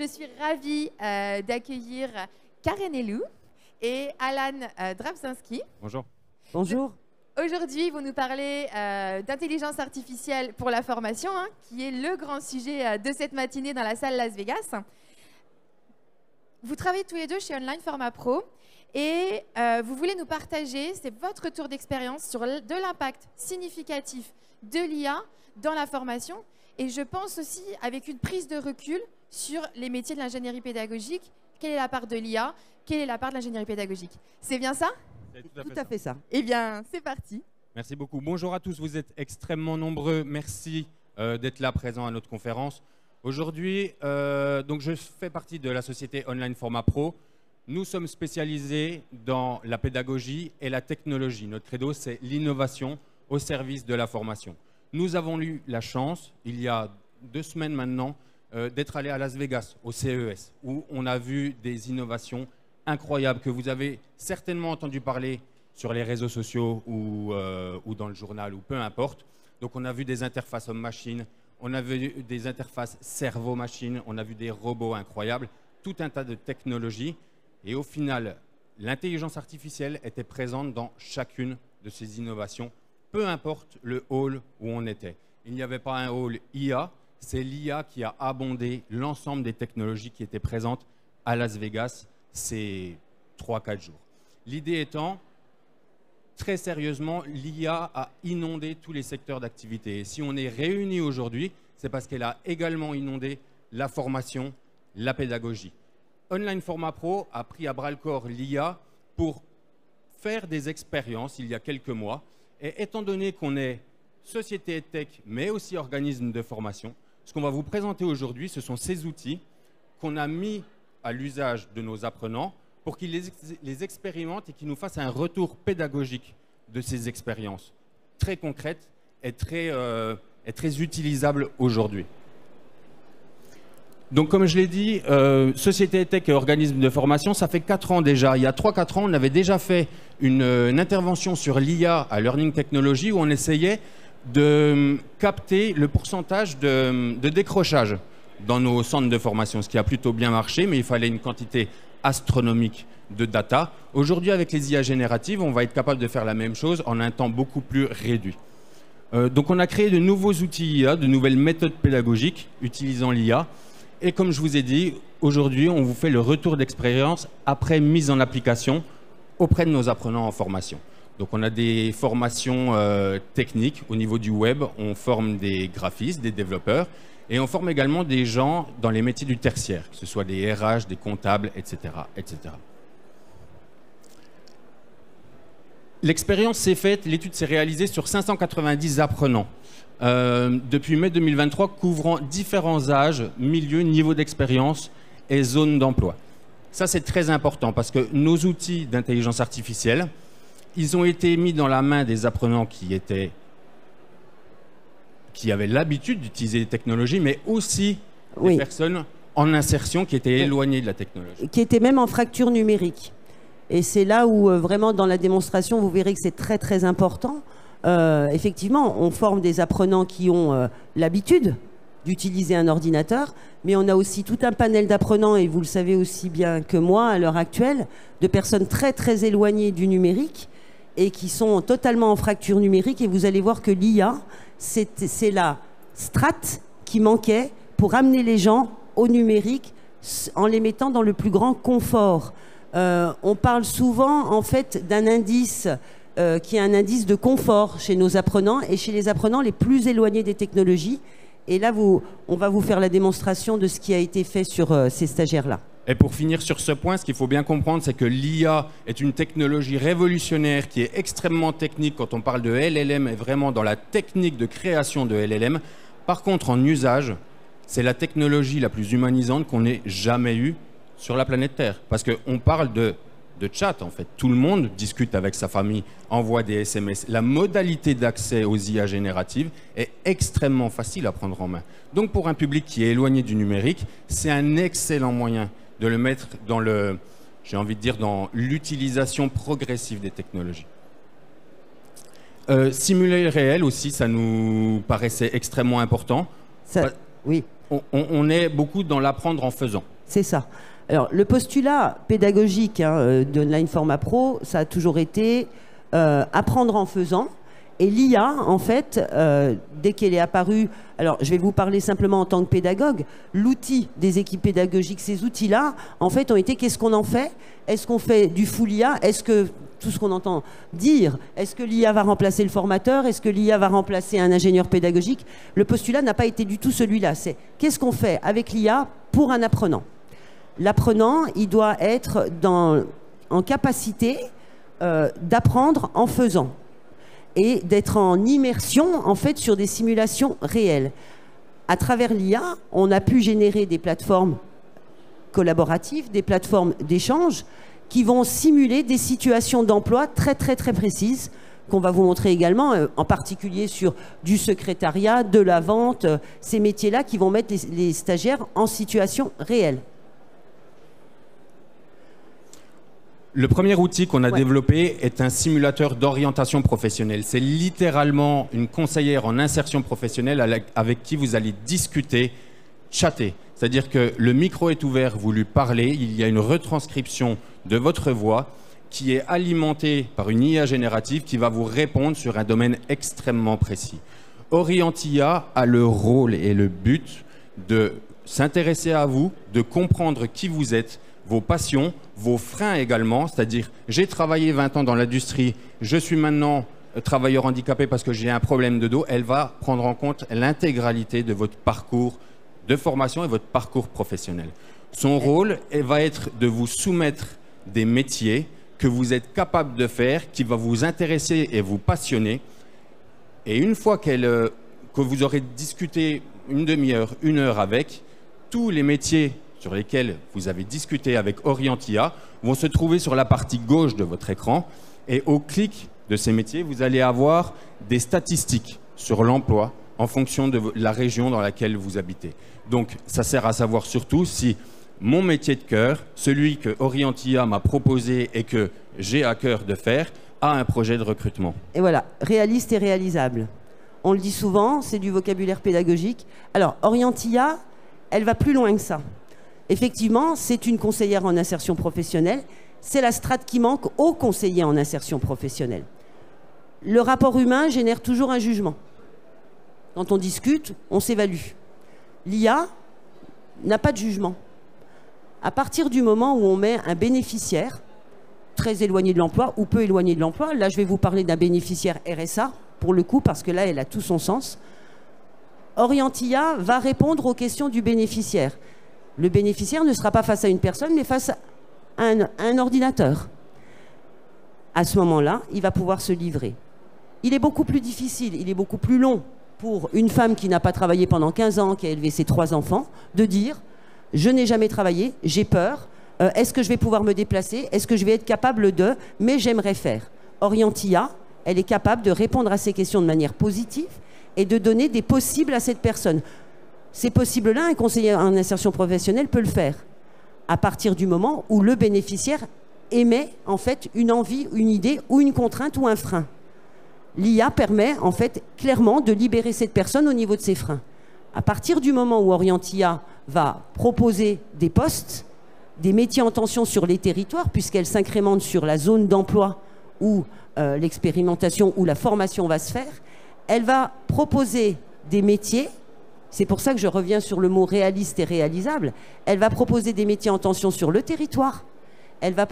Je suis ravie d'accueillir Karen Elou et Alan Drabzinski. Bonjour. Bonjour. Aujourd'hui, ils vont nous parler d'intelligence artificielle pour la formation, qui est le grand sujet de cette matinée dans la salle Las Vegas. Vous travaillez tous les deux chez Online Format Pro et vous voulez nous partager, c'est votre retour d'expérience sur de l'impact significatif de l'IA dans la formation et je pense aussi avec une prise de recul sur les métiers de l'ingénierie pédagogique. Quelle est la part de l'IA? Quelle est la part de l'ingénierie pédagogique? C'est bien ça? C'est tout à fait ça. Eh bien, c'est parti. Merci beaucoup. Bonjour à tous, vous êtes extrêmement nombreux. Merci d'être là présents à notre conférence. Aujourd'hui, donc je fais partie de la société Online Format Pro. Nous sommes spécialisés dans la pédagogie et la technologie. Notre credo, c'est l'innovation au service de la formation. Nous avons eu la chance, il y a 2 semaines maintenant, d'être allés à Las Vegas, au CES, où on a vu des innovations incroyables que vous avez certainement entendu parler sur les réseaux sociaux ou dans le journal ou peu importe. Donc on a vu des interfaces homme-machine, on a vu des interfaces cerveau-machine, on a vu des robots incroyables, tout un tas de technologies. Et au final, l'intelligence artificielle était présente dans chacune de ces innovations, peu importe le hall où on était. Il n'y avait pas un hall IA, c'est l'IA qui a abondé l'ensemble des technologies qui étaient présentes à Las Vegas ces 3-4 jours. L'idée étant, très sérieusement, l'IA a inondé tous les secteurs d'activité. Et si on est réunis aujourd'hui, c'est parce qu'elle a également inondé la formation, la pédagogie. Online Format Pro a pris à bras-le-corps l'IA pour faire des expériences il y a quelques mois. Et étant donné qu'on est société tech, mais aussi organisme de formation, ce qu'on va vous présenter aujourd'hui, ce sont ces outils qu'on a mis à l'usage de nos apprenants pour qu'ils les expérimentent et qu'ils nous fassent un retour pédagogique de ces expériences très concrètes et très utilisables aujourd'hui. Donc, comme je l'ai dit, société tech et organisme de formation, ça fait 4 ans déjà. Il y a 3-4 ans, on avait déjà fait une intervention sur l'IA à Learning Technology où on essayait de capter le pourcentage de décrochage dans nos centres de formation, ce qui a plutôt bien marché, mais il fallait une quantité astronomique de data. Aujourd'hui, avec les IA génératives, on va être capable de faire la même chose en un temps beaucoup plus réduit. Donc, on a créé de nouveaux outils IA, de nouvelles méthodes pédagogiques utilisant l'IA. Et comme je vous ai dit, aujourd'hui, on vous fait le retour d'expérience après mise en application auprès de nos apprenants en formation. Donc, on a des formations techniques au niveau du web. On forme des graphistes, des développeurs. Et on forme également des gens dans les métiers du tertiaire, que ce soit des RH, des comptables, etc. etc. L'expérience s'est faite, l'étude s'est réalisée sur 590 apprenants. Depuis mai 2023, couvrant différents âges, milieux, niveaux d'expérience et zones d'emploi. Ça, c'est très important parce que nos outils d'intelligence artificielle, ils ont été mis dans la main des apprenants qui avaient l'habitude d'utiliser les technologies, mais aussi des personnes en insertion qui étaient éloignées de la technologie. Qui étaient même en fracture numérique. Et c'est là où, vraiment, dans la démonstration, vous verrez que c'est très, très important. Effectivement, on forme des apprenants qui ont l'habitude d'utiliser un ordinateur, mais on a aussi tout un panel d'apprenants, et vous le savez aussi bien que moi à l'heure actuelle, de personnes très très éloignées du numérique et qui sont totalement en fracture numérique. Et vous allez voir que l'IA, c'est la strate qui manquait pour amener les gens au numérique en les mettant dans le plus grand confort. On parle souvent en fait d'un indice qui est un indice de confort chez nos apprenants et chez les apprenants les plus éloignés des technologies. Et là, on va vous faire la démonstration de ce qui a été fait sur ces stagiaires-là. Et pour finir sur ce point, ce qu'il faut bien comprendre, c'est que l'IA est une technologie révolutionnaire qui est extrêmement technique. Quand on parle de LLM, est vraiment dans la technique de création de LLM. Par contre, en usage, c'est la technologie la plus humanisante qu'on ait jamais eue sur la planète Terre. Parce qu'on parle de chat, en fait. Tout le monde discute avec sa famille, envoie des SMS. La modalité d'accès aux IA génératives est extrêmement facile à prendre en main. Donc, pour un public qui est éloigné du numérique, c'est un excellent moyen de le mettre dans j'ai envie de dire, dans l'utilisation progressive des technologies. Simuler le réel aussi, ça nous paraissait extrêmement important. Oui. On est beaucoup dans l'apprendre en faisant. C'est ça. Alors, le postulat pédagogique d'Online Format Pro, ça a toujours été apprendre en faisant. Et l'IA, en fait, dès qu'elle est apparue, alors je vais vous parler simplement en tant que pédagogue, l'outil des équipes pédagogiques, ces outils-là, en fait, ont été, qu'est-ce qu'on en fait? Est-ce qu'on fait du full IA? Est-ce que, tout ce qu'on entend dire, est-ce que l'IA va remplacer le formateur? Est-ce que l'IA va remplacer un ingénieur pédagogique? Le postulat n'a pas été du tout celui-là. C'est qu'est-ce qu'on fait avec l'IA pour un apprenant? L'apprenant, il doit être en capacité d'apprendre en faisant et d'être en immersion, en fait, sur des simulations réelles. À travers l'IA, on a pu générer des plateformes collaboratives, des plateformes d'échange qui vont simuler des situations d'emploi très, très, très précises qu'on va vous montrer également, en particulier sur du secrétariat, de la vente, ces métiers-là qui vont mettre les stagiaires en situation réelle. Le premier outil qu'on a développé est un simulateur d'orientation professionnelle. C'est littéralement une conseillère en insertion professionnelle avec qui vous allez discuter, chatter. C'est-à-dire que le micro est ouvert, vous lui parlez, il y a une retranscription de votre voix qui est alimentée par une IA générative qui va vous répondre sur un domaine extrêmement précis. Orientia a le rôle et le but de s'intéresser à vous, de comprendre qui vous êtes, vos passions, vos freins également, c'est-à-dire j'ai travaillé 20 ans dans l'industrie, je suis maintenant travailleur handicapé parce que j'ai un problème de dos. Elle va prendre en compte l'intégralité de votre parcours de formation et votre parcours professionnel. Son rôle va être de vous soumettre des métiers que vous êtes capable de faire, qui va vous intéresser et vous passionner. Et une fois que vous aurez discuté une demi-heure, une heure avec, tous les métiers sur lesquels vous avez discuté avec Orientia vont se trouver sur la partie gauche de votre écran. Et au clic de ces métiers, vous allez avoir des statistiques sur l'emploi en fonction de la région dans laquelle vous habitez. Donc, ça sert à savoir surtout si mon métier de cœur, celui que Orientia m'a proposé et que j'ai à cœur de faire, a un projet de recrutement. Et voilà, réaliste et réalisable. On le dit souvent, c'est du vocabulaire pédagogique. Alors, Orientia, elle va plus loin que ça. Effectivement, c'est une conseillère en insertion professionnelle. C'est la strate qui manque aux conseillers en insertion professionnelle. Le rapport humain génère toujours un jugement. Quand on discute, on s'évalue. L'IA n'a pas de jugement. À partir du moment où on met un bénéficiaire très éloigné de l'emploi ou peu éloigné de l'emploi, là je vais vous parler d'un bénéficiaire RSA, pour le coup, parce que là elle a tout son sens, Orientia va répondre aux questions du bénéficiaire. Le bénéficiaire ne sera pas face à une personne, mais face à un ordinateur. À ce moment-là, il va pouvoir se livrer. Il est beaucoup plus difficile, il est beaucoup plus long pour une femme qui n'a pas travaillé pendant 15 ans, qui a élevé ses 3 enfants, de dire « je n'ai jamais travaillé, j'ai peur, est-ce que je vais pouvoir me déplacer, est-ce que je vais être capable de, mais j'aimerais faire ». Orientia, elle est capable de répondre à ces questions de manière positive et de donner des possibles à cette personne. Ces possibles-là, un conseiller en insertion professionnelle peut le faire à partir du moment où le bénéficiaire émet en fait une envie, une idée ou une contrainte ou un frein. L'IA permet en fait clairement de libérer cette personne au niveau de ses freins. À partir du moment où Orientia va proposer des postes, des métiers en tension sur les territoires, puisqu'elle s'incrémente sur la zone d'emploi où l'expérimentation ou la formation va se faire, elle va proposer des métiers. C'est pour ça que je reviens sur le mot réaliste et réalisable. Elle va proposer des métiers en tension sur le territoire. Elle va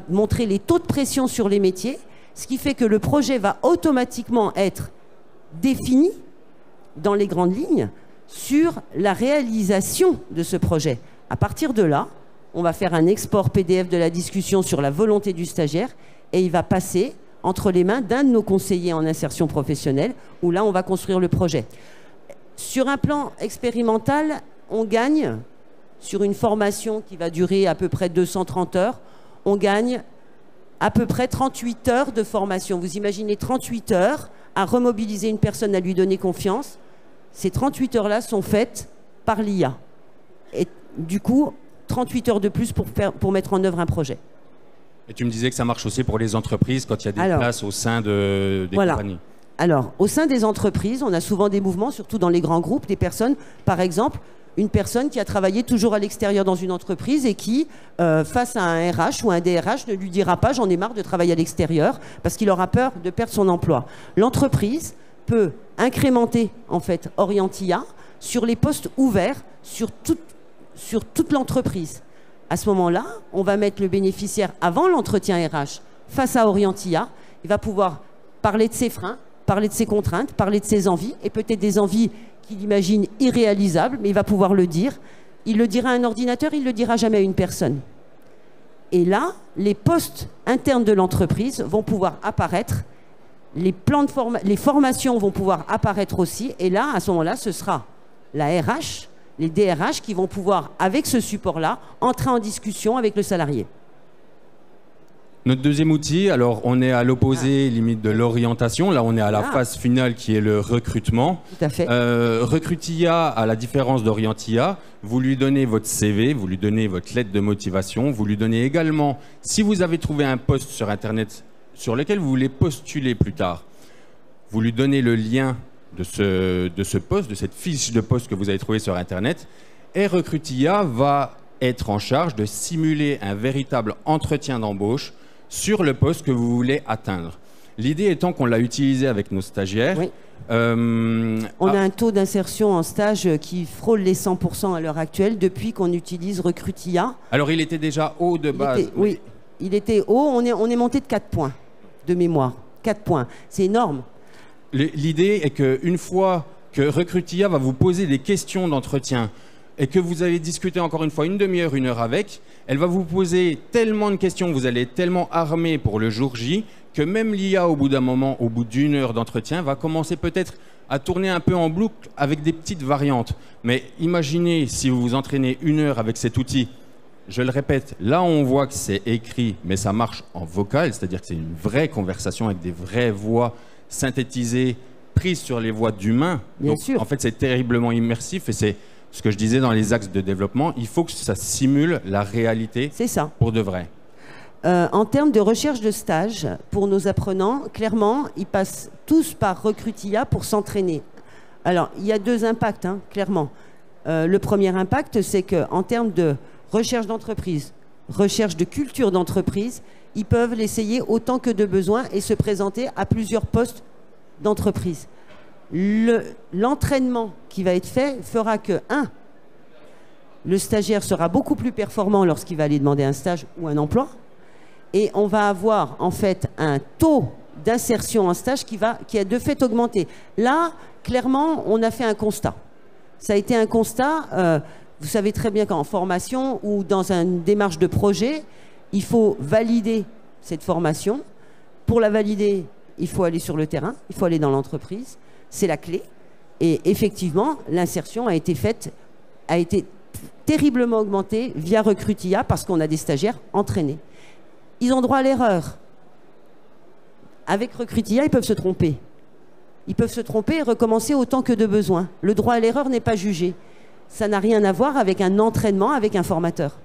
montrer les taux de pression sur les métiers, ce qui fait que le projet va automatiquement être défini dans les grandes lignes sur la réalisation de ce projet. À partir de là, on va faire un export PDF de la discussion sur la volonté du stagiaire et il va passer entre les mains d'un de nos conseillers en insertion professionnelle où là, on va construire le projet. Sur un plan expérimental, on gagne, sur une formation qui va durer à peu près 230 heures, on gagne à peu près 38 heures de formation. Vous imaginez 38 heures à remobiliser une personne, à lui donner confiance. Ces 38 heures-là sont faites par l'IA. Et du coup, 38 heures de plus pour mettre en œuvre un projet. Et tu me disais que ça marche aussi pour les entreprises quand il y a des places au sein des compagnies. Alors, au sein des entreprises, on a souvent des mouvements, surtout dans les grands groupes, des personnes, par exemple, une personne qui a travaillé toujours à l'extérieur dans une entreprise et qui, face à un RH ou un DRH, ne lui dira pas « j'en ai marre de travailler à l'extérieur » parce qu'il aura peur de perdre son emploi. L'entreprise peut incrémenter en fait Orientia sur les postes ouverts sur toute l'entreprise. À ce moment-là, on va mettre le bénéficiaire avant l'entretien RH face à Orientia. Il va pouvoir parler de ses freins, parler de ses contraintes, parler de ses envies, et peut-être des envies qu'il imagine irréalisables, mais il va pouvoir le dire. Il le dira à un ordinateur, il ne le dira jamais à une personne. Et là, les postes internes de l'entreprise vont pouvoir apparaître, les formations vont pouvoir apparaître aussi, et là, à ce moment-là, ce sera la RH, les DRH qui vont pouvoir, avec ce support-là, entrer en discussion avec le salarié. Notre deuxième outil, alors on est à l'opposé limite de l'orientation. Là, on est à la phase finale qui est le recrutement. Tout à fait. Recrutia, à la différence d'Orientia, vous lui donnez votre CV, vous lui donnez votre lettre de motivation, vous lui donnez également, si vous avez trouvé un poste sur Internet sur lequel vous voulez postuler plus tard, vous lui donnez le lien de ce poste, de cette fiche de poste que vous avez trouvé sur Internet, et Recrutia va être en charge de simuler un véritable entretien d'embauche sur le poste que vous voulez atteindre. L'idée étant qu'on l'a utilisé avec nos stagiaires. Oui. On a un taux d'insertion en stage qui frôle les 100% à l'heure actuelle depuis qu'on utilise Recrutia. Alors il était déjà haut de base. Oui, il était haut. On est monté de 4 points de mémoire. 4 points. C'est énorme. L'idée est qu'une fois que Recrutia va vous poser des questions d'entretien et que vous allez discuter encore une fois une demi-heure, une heure avec, elle va vous poser tellement de questions, vous allez être tellement armé pour le jour J, que même l'IA, au bout d'un moment, au bout d'une heure d'entretien, va commencer peut-être à tourner un peu en boucle avec des petites variantes. Mais imaginez si vous vous entraînez une heure avec cet outil. Je le répète, là on voit que c'est écrit, mais ça marche en vocal, c'est-à-dire que c'est une vraie conversation avec des vraies voix synthétisées, prises sur les voix d'humains. Bien sûr. En fait, c'est terriblement immersif et c'est ce que je disais dans les axes de développement, il faut que ça simule la réalité. C'est ça. Pour de vrai. En termes de recherche de stage, pour nos apprenants, clairement, ils passent tous par Recrutia pour s'entraîner. Alors, il y a 2 impacts, hein, clairement. Le premier impact, c'est qu'en termes de recherche d'entreprise, recherche de culture d'entreprise, ils peuvent l'essayer autant que de besoin et se présenter à plusieurs postes d'entreprise. L'entraînement qui va être fait fera que, 1, le stagiaire sera beaucoup plus performant lorsqu'il va aller demander un stage ou un emploi, et on va avoir en fait un taux d'insertion en stage qui a de fait augmenté. Là, clairement, on a fait un constat. Ça a été un constat, vous savez très bien qu'en formation ou dans une démarche de projet, il faut valider cette formation. Pour la valider, il faut aller sur le terrain, il faut aller dans l'entreprise. C'est la clé. Et effectivement, l'insertion a été terriblement augmentée via Recrutia parce qu'on a des stagiaires entraînés. Ils ont droit à l'erreur. Avec Recrutia, ils peuvent se tromper. Ils peuvent se tromper et recommencer autant que de besoin. Le droit à l'erreur n'est pas jugé. Ça n'a rien à voir avec un entraînement avec un formateur.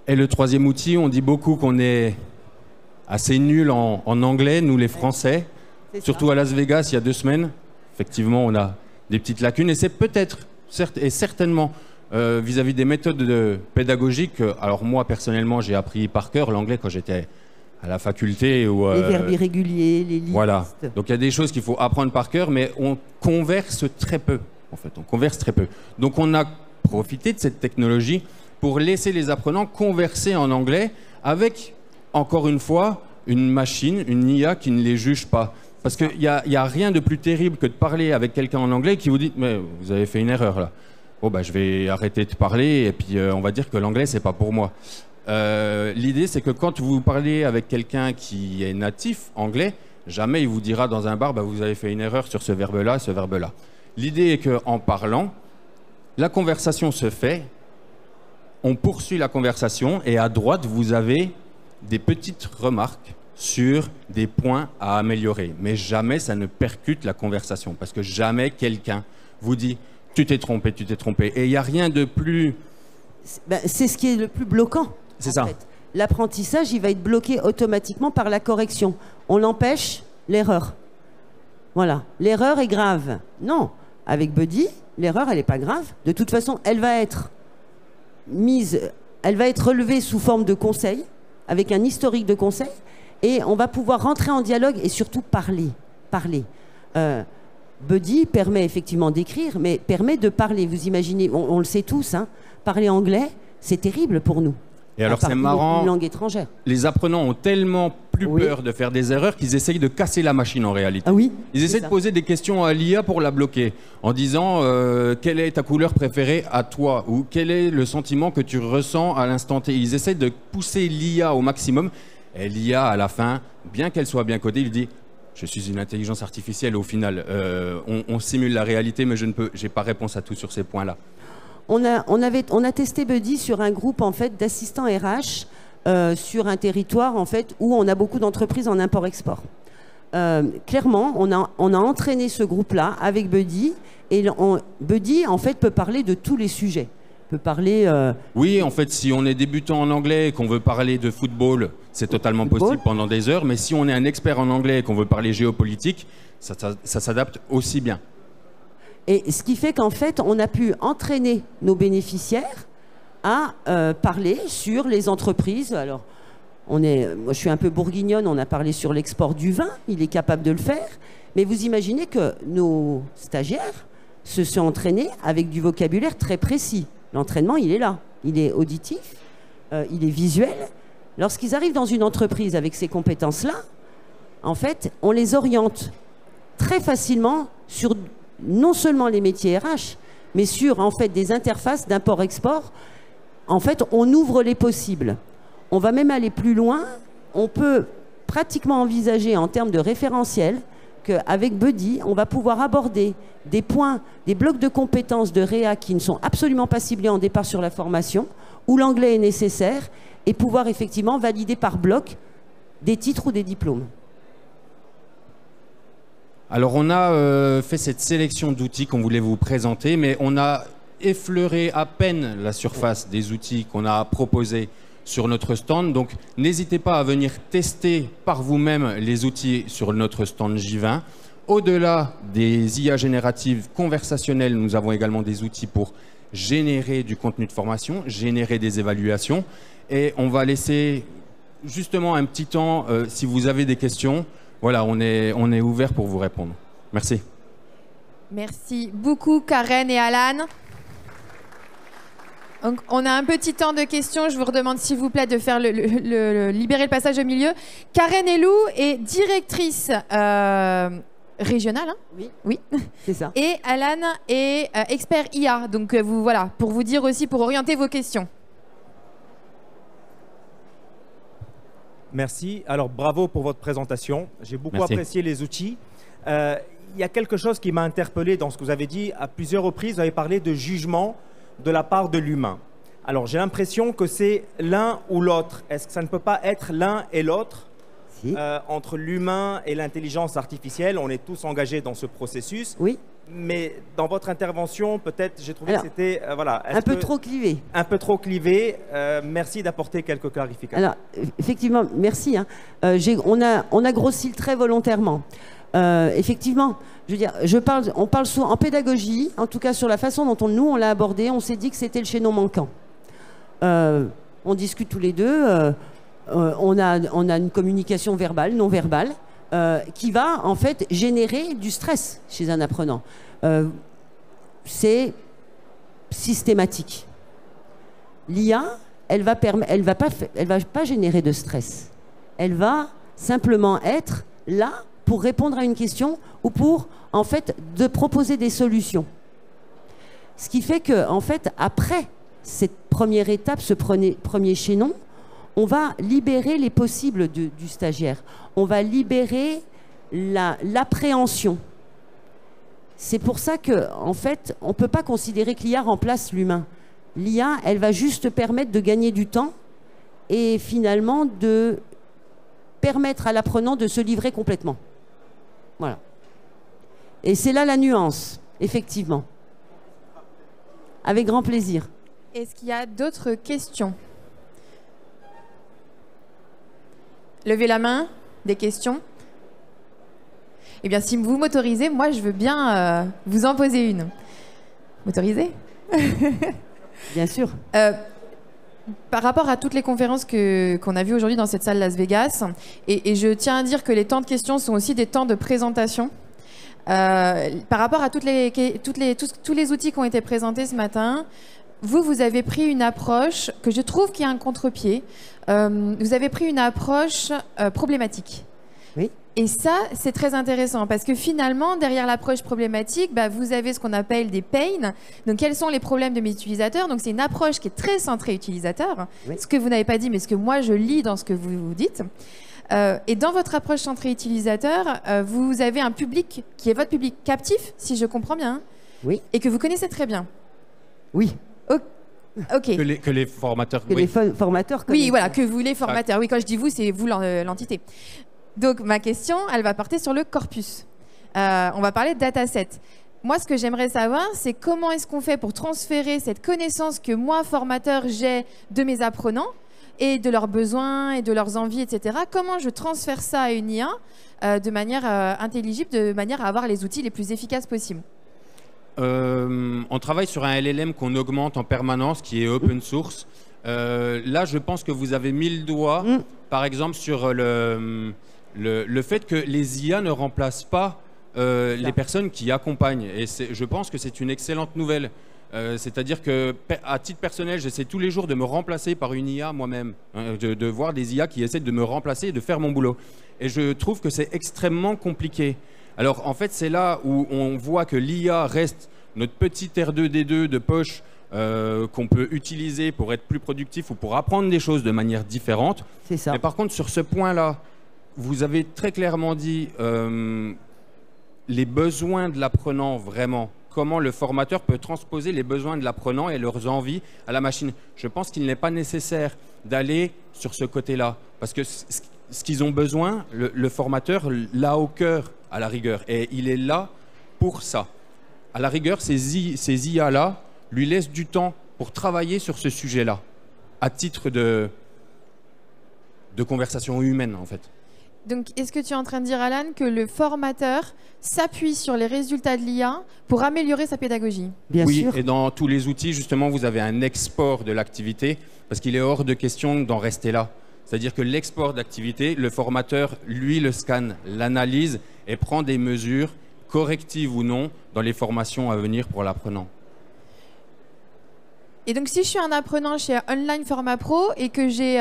Et le troisième outil, on dit beaucoup qu'on est assez nul en anglais, nous les Français. Surtout à Las Vegas, il y a 2 semaines. Effectivement, on a des petites lacunes. Et c'est peut-être, et certainement, vis-à-vis des méthodes pédagogiques. Alors moi, personnellement, j'ai appris par cœur l'anglais quand j'étais à la faculté. Les verbes irréguliers, les listes. Voilà. Donc il y a des choses qu'il faut apprendre par cœur, mais on converse très peu. En fait, on converse très peu. Donc on a profité de cette technologie pour laisser les apprenants converser en anglais avec, encore une fois, une machine, une IA qui ne les juge pas. Parce qu'il n'y a rien de plus terrible que de parler avec quelqu'un en anglais qui vous dit « mais vous avez fait une erreur là ». Bon, bah, je vais arrêter de parler et puis on va dire que l'anglais, c'est pas pour moi. L'idée, c'est que quand vous parlez avec quelqu'un qui est natif anglais, jamais il vous dira dans un bar bah, « vous avez fait une erreur sur ce verbe-là, ce verbe-là ». L'idée est qu'en parlant, la conversation se fait, on poursuit la conversation et à droite, vous avez des petites remarques sur des points à améliorer. Mais jamais ça ne percute la conversation parce que jamais quelqu'un vous dit « tu t'es trompé, tu t'es trompé ». Et il n'y a rien de plus... c'est ce qui est le plus bloquant. C'est ça. L'apprentissage, il va être bloqué automatiquement par la correction. On empêche l'erreur. Voilà. L'erreur est grave. Non. Avec Buddy, l'erreur, elle n'est pas grave. De toute façon, elle va être relevée sous forme de conseil, avec un historique de conseil, et on va pouvoir rentrer en dialogue et surtout parler. Buddy permet effectivement d'écrire, mais permet de parler. Vous imaginez, on le sait tous, hein, parler anglais, c'est terrible pour nous. Et alors c'est marrant, une langue étrangère. Les apprenants ont tellement plus peur de faire des erreurs qu'ils essayent de casser la machine en réalité. Ah oui, ils essaient de poser des questions à l'IA pour la bloquer, en disant quelle est ta couleur préférée à toi, ou quel est le sentiment que tu ressens à l'instant T. Ils essaient de pousser l'IA au maximum, et l'IA à la fin, bien qu'elle soit bien codée, il dit je suis une intelligence artificielle, au final on simule la réalité, mais je n'ai pas réponse à tout sur ces points-là. On a testé Buddy sur un groupe en fait d'assistants RH sur un territoire en fait où on a beaucoup d'entreprises en import-export. Clairement, on a entraîné ce groupe-là avec Buddy et Buddy en fait peut parler de tous les sujets. Peut parler. Oui, en fait, si on est débutant en anglais et qu'on veut parler de football, c'est totalement possible pendant des heures. Mais si on est un expert en anglais et qu'on veut parler géopolitique, ça s'adapte aussi bien. Et ce qui fait qu'en fait, on a pu entraîner nos bénéficiaires à parler sur les entreprises. Alors, moi, je suis un peu bourguignonne, on a parlé sur l'export du vin, il est capable de le faire. Mais vous imaginez que nos stagiaires se sont entraînés avec du vocabulaire très précis. L'entraînement, il est là. Il est auditif, il est visuel. Lorsqu'ils arrivent dans une entreprise avec ces compétences-là, en fait, on les oriente très facilement sur non seulement les métiers RH, mais sur en fait des interfaces d'import-export. En fait, on ouvre les possibles. On va même aller plus loin. On peut pratiquement envisager en termes de référentiel qu'avec Buddy, on va pouvoir aborder des points, des blocs de compétences de réa qui ne sont absolument pas ciblés en départ sur la formation, où l'anglais est nécessaire, et pouvoir effectivement valider par bloc des titres ou des diplômes. Alors on a fait cette sélection d'outils qu'on voulait vous présenter, mais on a effleuré à peine la surface des outils qu'on a proposés sur notre stand. Donc n'hésitez pas à venir tester par vous-même les outils sur notre stand J20. Au-delà des IA génératives conversationnelles, nous avons également des outils pour générer du contenu de formation, générer des évaluations. Et on va laisser justement un petit temps, si vous avez des questions. Voilà, on est ouvert pour vous répondre. Merci. Merci beaucoup, Karen et Alan. Donc, on a un petit temps de questions. Je vous redemande, s'il vous plaît, de faire libérer le passage au milieu. Karen Elou est directrice régionale. Hein? Oui. Oui. C'est ça. Et Alan est expert IA. Donc, voilà, pour vous dire aussi, pour orienter vos questions. Merci. Alors, bravo pour votre présentation. J'ai beaucoup apprécié les outils. Il y a quelque chose qui m'a interpellé dans ce que vous avez dit. À plusieurs reprises, vous avez parlé de jugement de la part de l'humain. Alors, j'ai l'impression que c'est l'un ou l'autre. Est-ce que ça ne peut pas être l'un et l'autre? Si. Entre l'humain et l'intelligence artificielle, on est tous engagés dans ce processus. Oui. Mais dans votre intervention, peut-être, j'ai trouvé que c'était voilà, un peu trop clivé. Un peu trop clivé. Merci d'apporter quelques clarifications. Alors, effectivement, merci. Hein. On a grossi très volontairement. Effectivement, je veux dire, on parle souvent en pédagogie, en tout cas sur la façon dont nous on l'a abordé. On s'est dit que c'était le chaînon manquant. On discute tous les deux. On a une communication verbale, non verbale. Qui va en fait générer du stress chez un apprenant. C'est systématique. L'IA, elle va pas générer de stress. Elle va simplement être là pour répondre à une question ou pour en fait de proposer des solutions. Ce qui fait que en fait après cette première étape, ce premier chaînon, on va libérer les possibles du stagiaire. On va libérer l'appréhension. C'est pour ça que, en fait, on ne peut pas considérer que l'IA remplace l'humain. L'IA, elle va juste permettre de gagner du temps et finalement de permettre à l'apprenant de se livrer complètement. Voilà. Et c'est là la nuance, effectivement. Avec grand plaisir. Est-ce qu'il y a d'autres questions ? Levez la main, des questions. Eh bien, si vous m'autorisez, moi, je veux bien vous en poser une. Autorisé? Bien sûr. Par rapport à toutes les conférences qu'on a vues aujourd'hui dans cette salle Las Vegas, et je tiens à dire que les temps de questions sont aussi des temps de présentation. Par rapport à tous les outils qui ont été présentés ce matin, vous avez pris une approche que je trouve qui a un contre-pied. Vous avez pris une approche problématique. Oui. Et ça, c'est très intéressant parce que finalement, derrière l'approche problématique, vous avez ce qu'on appelle des pains. Donc, quels sont les problèmes de mes utilisateurs? Donc, c'est une approche qui est très centrée utilisateur. Oui. Ce que vous n'avez pas dit, mais ce que moi, je lis dans ce que vous dites. Et dans votre approche centrée utilisateur, vous avez un public qui est votre public captif, si je comprends bien. Oui. Et que vous connaissez très bien. Oui. Ok. Que les formateurs. Que les formateurs connaissent. Oui, voilà, que vous les formateurs. Oui, quand je dis vous, c'est vous l'entité. Donc, ma question, elle va porter sur le corpus. On va parler de dataset. Moi, ce que j'aimerais savoir, c'est comment est-ce qu'on fait pour transférer cette connaissance que moi, formateur, j'ai de mes apprenants et de leurs besoins et de leurs envies, etc. Comment je transfère ça à une IA de manière intelligible, de manière à avoir les outils les plus efficaces possibles? On travaille sur un LLM qu'on augmente en permanence, qui est open source. Là, je pense que vous avez mis le doigt, par exemple, sur le fait que les IA ne remplacent pas les personnes qui accompagnent. Et je pense que c'est une excellente nouvelle. C'est-à-dire que, à titre personnel, j'essaie tous les jours de me remplacer par une IA moi-même, de voir des IA qui essaient de me remplacer et de faire mon boulot. Et je trouve que c'est extrêmement compliqué. Alors, en fait, c'est là où on voit que l'IA reste notre petit R2D2 de poche qu'on peut utiliser pour être plus productif ou pour apprendre des choses de manière différente. C'est ça. Mais par contre, sur ce point-là, vous avez très clairement dit les besoins de l'apprenant vraiment. Comment le formateur peut transposer les besoins de l'apprenant et leurs envies à la machine. Je pense qu'il n'est pas nécessaire d'aller sur ce côté-là. Parce que ce qu'ils ont besoin, le formateur l'a au cœur, à la rigueur. Et il est là pour ça. À la rigueur, ces IA-là lui laissent du temps pour travailler sur ce sujet-là, à titre de conversation humaine, en fait. Donc, est-ce que tu es en train de dire, Alan, que le formateur s'appuie sur les résultats de l'IA pour améliorer sa pédagogie? Bien sûr. Oui, et dans tous les outils, justement, vous avez un export de l'activité, parce qu'il est hors de question d'en rester là. C'est-à-dire que l'export d'activité, le formateur, lui, le scanne, l'analyse et prend des mesures, correctives ou non, dans les formations à venir pour l'apprenant. Et donc, si je suis un apprenant chez Online Format Pro et que j'ai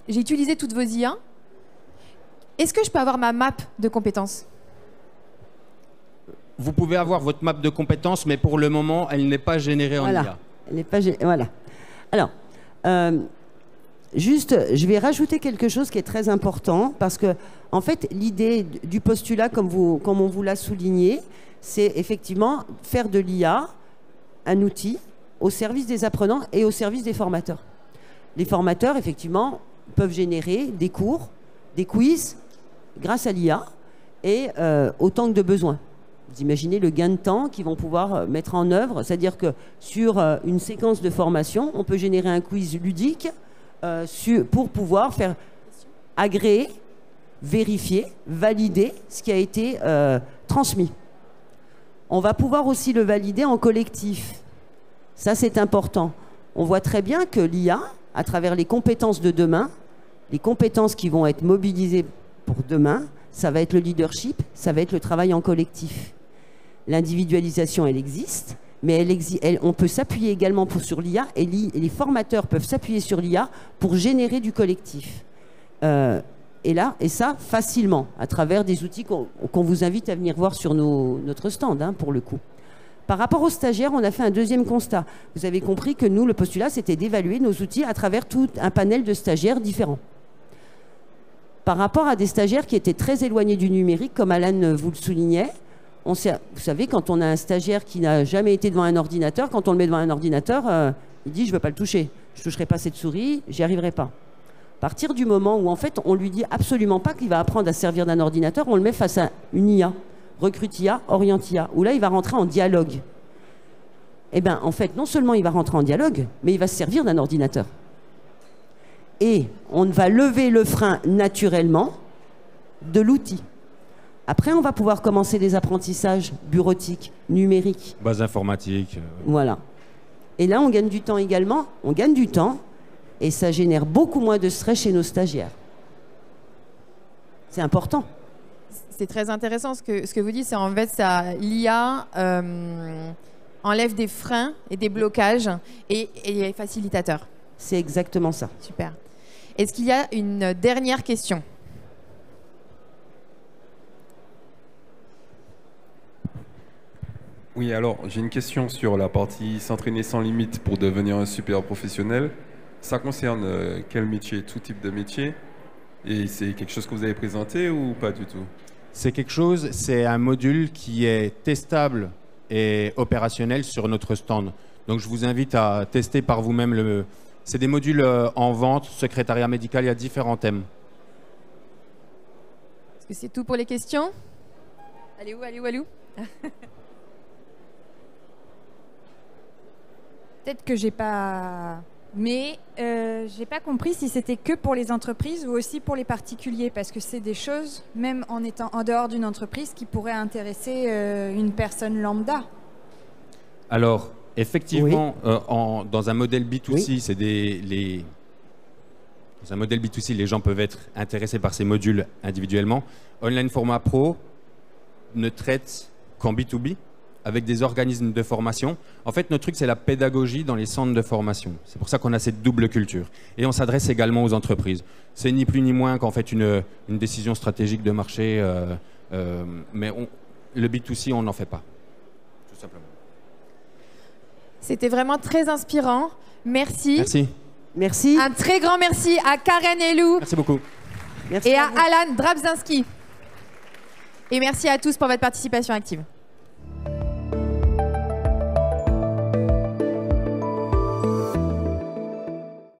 utilisé toutes vos IA, est-ce que je peux avoir ma map de compétences? Vous pouvez avoir votre map de compétences, mais pour le moment, elle n'est pas générée en IA. Elle n'est pas voilà. Alors, juste, je vais rajouter quelque chose qui est très important, parce que, en fait, l'idée du postulat, comme on vous l'a souligné, c'est effectivement faire de l'IA un outil au service des apprenants et au service des formateurs. Les formateurs, effectivement, peuvent générer des cours, des quiz, grâce à l'IA, et autant que de besoin. Vous imaginez le gain de temps qu'ils vont pouvoir mettre en œuvre, c'est-à-dire que sur une séquence de formation, on peut générer un quiz ludique pour pouvoir faire agréer, vérifier, valider ce qui a été transmis. On va pouvoir aussi le valider en collectif. Ça, c'est important. On voit très bien que l'IA, à travers les compétences de demain, les compétences qui vont être mobilisées pour demain, ça va être le leadership, ça va être le travail en collectif. L'individualisation, elle existe, mais on peut s'appuyer également sur l'IA, et les formateurs peuvent s'appuyer sur l'IA pour générer du collectif. Et ça, facilement, à travers des outils qu'on vous invite à venir voir sur notre stand, hein, pour le coup. Par rapport aux stagiaires, on a fait un deuxième constat. Vous avez compris que nous, le postulat, c'était d'évaluer nos outils à travers tout un panel de stagiaires différents. Par rapport à des stagiaires qui étaient très éloignés du numérique, comme Alan vous le soulignait, vous savez, quand on a un stagiaire qui n'a jamais été devant un ordinateur, quand on le met devant un ordinateur, il dit « je ne veux pas le toucher, je ne toucherai pas cette souris, j'y arriverai pas ». À partir du moment où, en fait, on lui dit absolument pas qu'il va apprendre à se servir d'un ordinateur, on le met face à une IA. Recrute IA, oriente IA, où là, il va rentrer en dialogue. Eh bien, en fait, non seulement il va rentrer en dialogue, mais il va se servir d'un ordinateur. Et on va lever le frein naturellement de l'outil. Après, on va pouvoir commencer les apprentissages bureautiques, numériques. Base informatique. Voilà. Et là, on gagne du temps également. On gagne du temps et ça génère beaucoup moins de stress chez nos stagiaires. C'est important. C'est très intéressant ce que vous dites. C'est en fait, l'IA enlève des freins et des blocages et est facilitateur. C'est exactement ça. Super. Est-ce qu'il y a une dernière question ? Oui, alors j'ai une question sur la partie s'entraîner sans limite pour devenir un super professionnel. Ça concerne quel métier, tout type de métier? Et c'est quelque chose que vous avez présenté ou pas du tout? C'est un module qui est testable et opérationnel sur notre stand. Donc je vous invite à tester par vous-même. C'est des modules en vente, secrétariat médical, il y a différents thèmes. Est-ce que c'est tout pour les questions? Allez où Peut-être que j'ai pas... Mais j'ai pas compris si c'était que pour les entreprises ou aussi pour les particuliers, parce que c'est des choses, même en étant en dehors d'une entreprise, qui pourraient intéresser une personne lambda. Alors, effectivement, oui. Dans un modèle B2C, oui. Dans un modèle B2C, les gens peuvent être intéressés par ces modules individuellement. Online Format Pro ne traite qu'en B2B, avec des organismes de formation. En fait, notre truc, c'est la pédagogie dans les centres de formation. C'est pour ça qu'on a cette double culture. Et on s'adresse également aux entreprises. C'est ni plus ni moins qu'en fait une décision stratégique de marché, mais le B2C, on n'en fait pas, tout simplement. C'était vraiment très inspirant. Merci. Merci. Merci. Un très grand merci à Karen Elou. Merci beaucoup. Merci et à à Alan Drabzinski. Et merci à tous pour votre participation active.